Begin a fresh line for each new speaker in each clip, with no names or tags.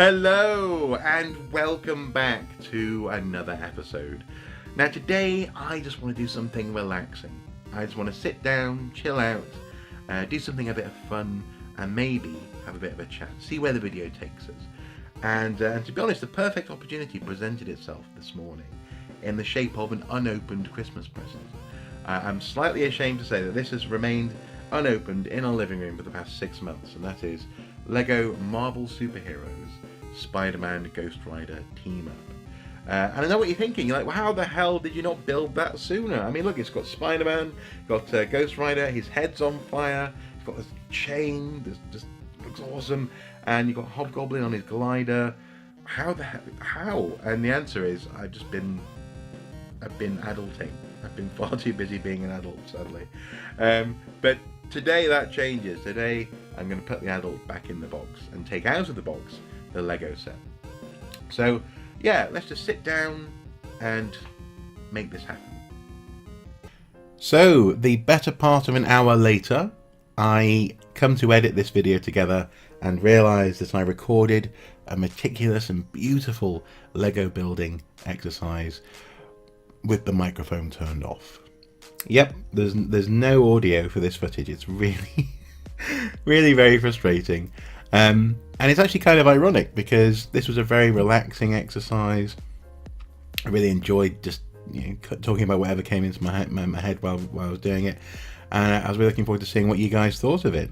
Hello and welcome back to another episode. Now today I just want to do something relaxing. I just want to sit down, chill out, do something a bit of fun and maybe have a bit of a chat, see where the video takes us. And to be honest, the perfect opportunity presented itself this morning in the shape of an unopened Christmas present. I'm slightly ashamed to say that this has remained unopened in our living room for the past 6 months, and that is Lego Marvel Superheroes Spider-Man Ghost Rider Team Up. And I know what you're thinking, you're like, well, how the hell did you not build that sooner? I mean, look, it's got Spider-Man, got Ghost Rider, his head's on fire, he's got this chain, this just looks awesome, and you've got Hobgoblin on his glider. How the heck, how? And the answer is, I've been adulting. I've been far too busy being an adult, sadly. But today that changes. Today I'm going to put the adult back in the box and take out of the box the Lego set. So yeah, let's just sit down and make this happen. So the better part of an hour later, I come to edit this video together and realise that I recorded a meticulous and beautiful Lego building exercise with the microphone turned off. Yep, there's no audio for this footage. It's really really very frustrating, and it's actually kind of ironic because this was a very relaxing exercise. I really enjoyed just talking about whatever came into my head while I was doing it, and I was really looking forward to seeing what you guys thought of it.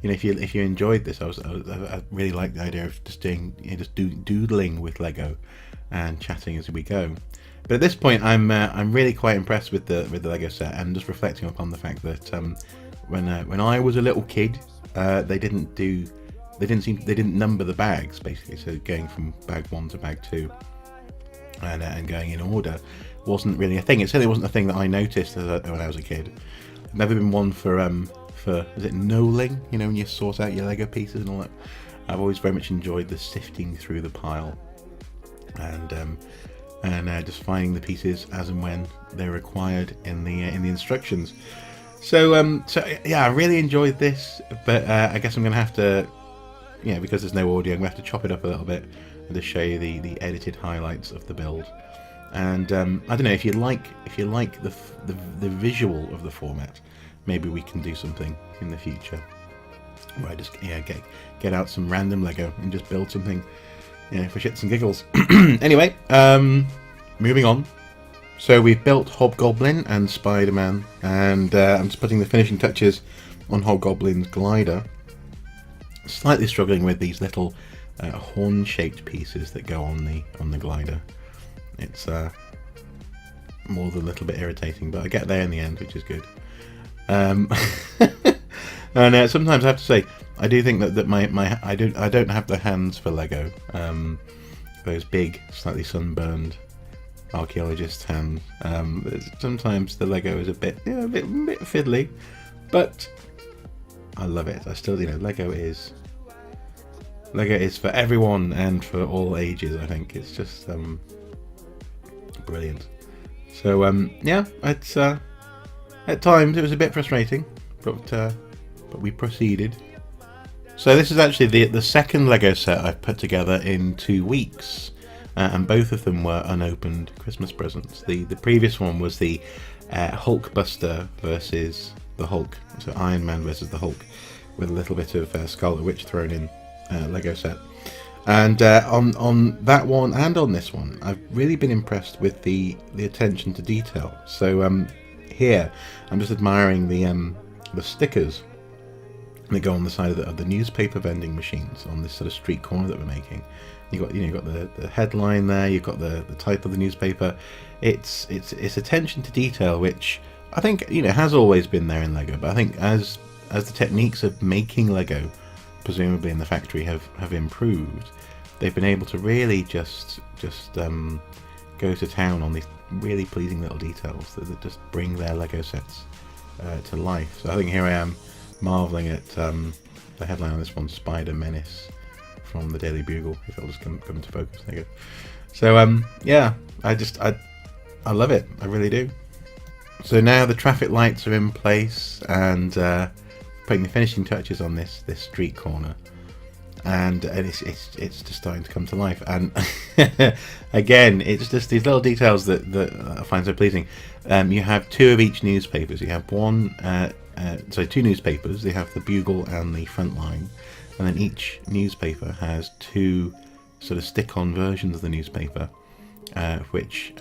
If you enjoyed this, I really liked the idea of just doing doodling with Lego and chatting as we go. But at this point, I'm really quite impressed with the Lego set, and just reflecting upon the fact that when I was a little kid, they didn't number the bags basically. So going from bag 1 to bag 2, and going in order wasn't really a thing. It certainly wasn't a thing that I noticed when I was a kid. I've never been one for is it knolling? You know, when you sort out your Lego pieces and all that. I've always very much enjoyed the sifting through the pile and just finding the pieces as and when they're required in the instructions. So yeah, I really enjoyed this, but I guess I'm gonna have to, because there's no audio, I'm gonna have to chop it up a little bit and just show you the edited highlights of the build. And I don't know if you like the visual of the format, maybe we can do something in the future where I just get out some random Lego and just build something. For shits and giggles. Anyway, moving on. So we've built Hobgoblin and Spider-Man, and I'm just putting the finishing touches on Hobgoblin's glider. Slightly struggling with these little horn-shaped pieces that go on the glider. It's more than a little bit irritating, but I get there in the end, which is good. And sometimes I have to say, I do think that I don't have the hands for Lego. Those big, slightly sunburned archaeologist hands. Sometimes the Lego is a bit fiddly, but I love it. I still, Lego is for everyone and for all ages. I think it's just brilliant. So yeah, it's at times it was a bit frustrating, but we proceeded. So this is actually the second Lego set I've put together in 2 weeks, and both of them were unopened Christmas presents. The previous one was the Hulkbuster versus the Hulk, so Iron Man versus the Hulk, with a little bit of Scarlet Witch thrown in Lego set. And on that one and on this one, I've really been impressed with the attention to detail. So here I'm just admiring the stickers that go on the side of the newspaper vending machines on this sort of street corner that we're making. You've got the headline there, you've got the type of the newspaper. It's attention to detail, which I think has always been there in Lego, but I think as the techniques of making Lego, presumably in the factory, have improved, they've been able to really just go to town on these really pleasing little details that just bring their Lego sets to life. So I think here I am marveling at the headline on this one, Spider Menace, from the Daily Bugle, if it'll just come into focus. There you go. So yeah, I love it, I really do. So now the traffic lights are in place, and putting the finishing touches on this street corner. and it's just starting to come to life. And again, it's just these little details that I find so pleasing. You have two of each newspapers. You have two newspapers. They have the Bugle and the Frontline, and then each newspaper has two sort of stick-on versions of the newspaper, which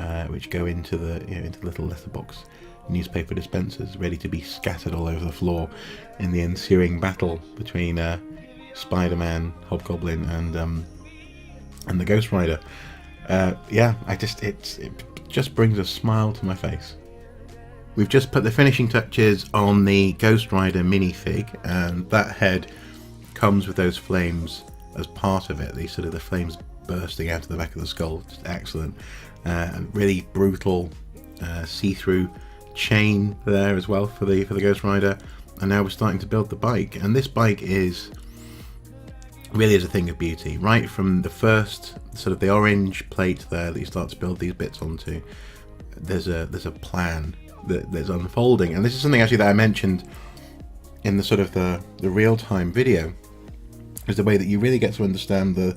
go into the into little letterbox newspaper dispensers, ready to be scattered all over the floor in the ensuing battle between Spider-Man, Hobgoblin, and the Ghost Rider. It just brings a smile to my face. We've just put the finishing touches on the Ghost Rider minifig, and that head comes with those flames as part of it. The flames bursting out of the back of the skull, just excellent. Really brutal see-through chain there as well for the Ghost Rider. And now we're starting to build the bike, and this bike really is a thing of beauty. Right from the first sort of the orange plate there that you start to build these bits onto, there's a plan that's unfolding, and this is something actually that I mentioned in the sort of the real-time video, is the way that you really get to understand the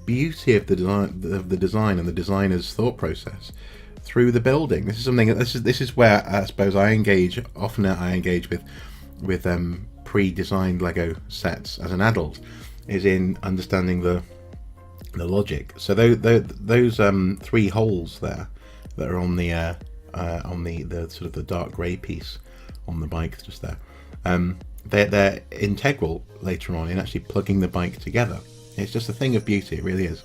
beauty of the design and the designer's thought process through the building. This is something. This is where I suppose I engage with pre-designed Lego sets as an adult, is in understanding the logic. So those three holes there that are on the sort of the dark grey piece on the bike just there, they're integral later on in actually plugging the bike together. It's just a thing of beauty, it really is.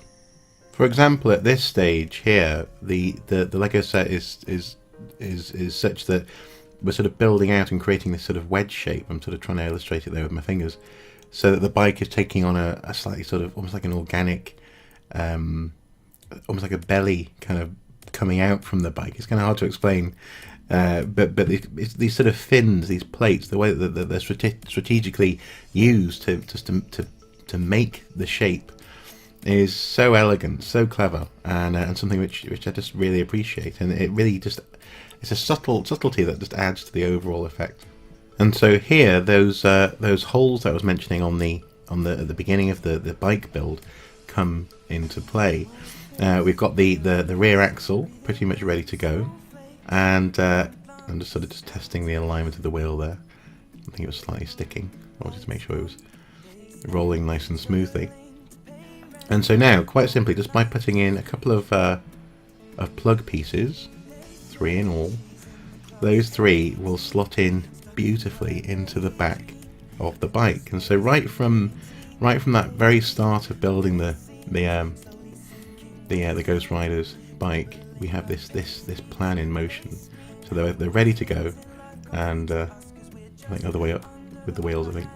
For example, at this stage here, the Lego set is such that we're sort of building out and creating this sort of wedge shape. I'm sort of trying to illustrate it there with my fingers, so that the bike is taking on a slightly sort of almost like an organic, almost like a belly kind of coming out from the bike. It's kind of hard to explain, but it's these sort of fins, these plates, the way that they're strategically used to make the shape is so elegant, so clever, and something which I just really appreciate. And it really just, it's a subtlety that just adds to the overall effect. And so here, those holes that I was mentioning at the beginning of the bike build come into play. We've got the rear axle pretty much ready to go, and I'm just sort of just testing the alignment of the wheel there. I think it was slightly sticking. I wanted to make sure it was rolling nice and smoothly. And so now, quite simply, just by putting in a couple of plug pieces, 3 in all, those 3 will slot in beautifully into the back of the bike. And so right from that very start of building the Ghost Rider's bike, we have this plan in motion. So they're ready to go, and I think other way up with the wheels. I think.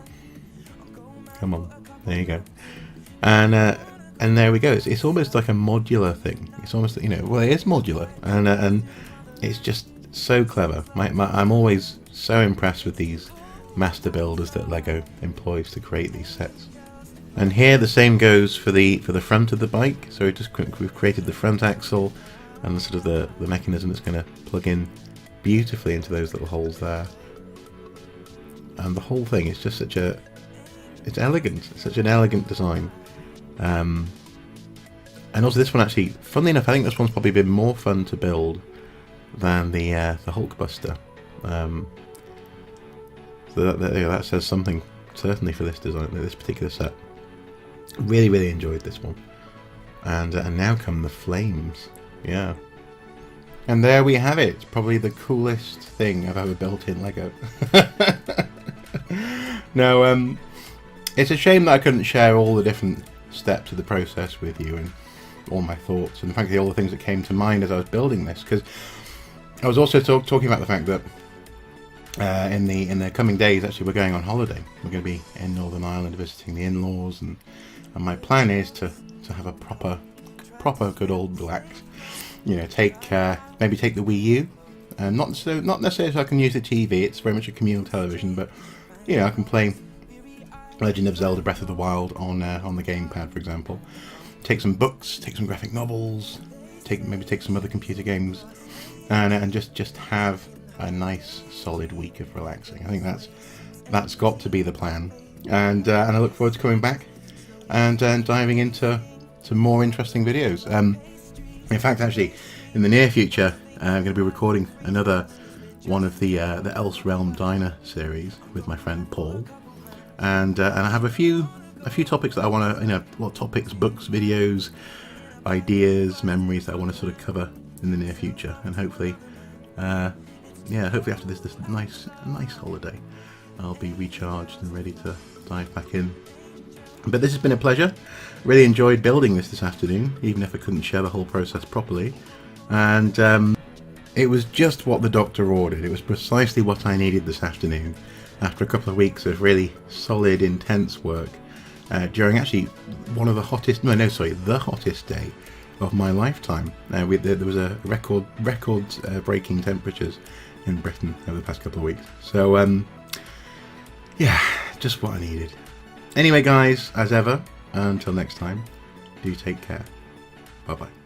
Come on, there you go. And there we go. It's almost like a modular thing. It's almost, well, it is modular, and it's just so clever. I'm always so impressed with these master builders that Lego employs to create these sets. And here the same goes for the front of the bike. So we've created the front axle and the mechanism that's going to plug in beautifully into those little holes there. And the whole thing is just it's elegant. It's such an elegant design. And also this one actually, funnily enough, I think this one's probably been more fun to build than the Hulkbuster. So that says something certainly for this design, this particular set. Really, really enjoyed this one. And now come the flames. Yeah. And there we have it. Probably the coolest thing I've ever built in Lego. No, it's a shame that I couldn't share all the different steps of the process with you and all my thoughts and frankly all the things that came to mind as I was building this, because I was also talking about the fact that in the coming days actually we're going on holiday. We're going to be in Northern Ireland visiting the in-laws, and my plan is to have a proper good old relax. Maybe take the Wii U, not necessarily so I can use the TV. It's very much a communal television, but I can play Legend of Zelda Breath of the Wild on the gamepad, for example. Take some books, take some graphic novels, take some other computer games, and just have a nice solid week of relaxing. I think that's got to be the plan, and I look forward to coming back and diving into some more interesting videos. In fact, actually, in the near future, I'm going to be recording another one of the Else Realm Diner series with my friend Paul, and I have a few topics that I want to, what topics, books, videos, ideas, memories that I want to sort of cover in the near future, and hopefully, hopefully after this nice holiday, I'll be recharged and ready to dive back in. But this has been a pleasure. Really enjoyed building this afternoon, even if I couldn't share the whole process properly. And it was just what the doctor ordered. It was precisely what I needed this afternoon, after a couple of weeks of really solid, intense work, during actually one of the hottest, the hottest day of my lifetime. There was a record-breaking temperatures in Britain over the past couple of weeks. So, yeah, just what I needed. Anyway, guys, as ever, until next time, do take care. Bye-bye.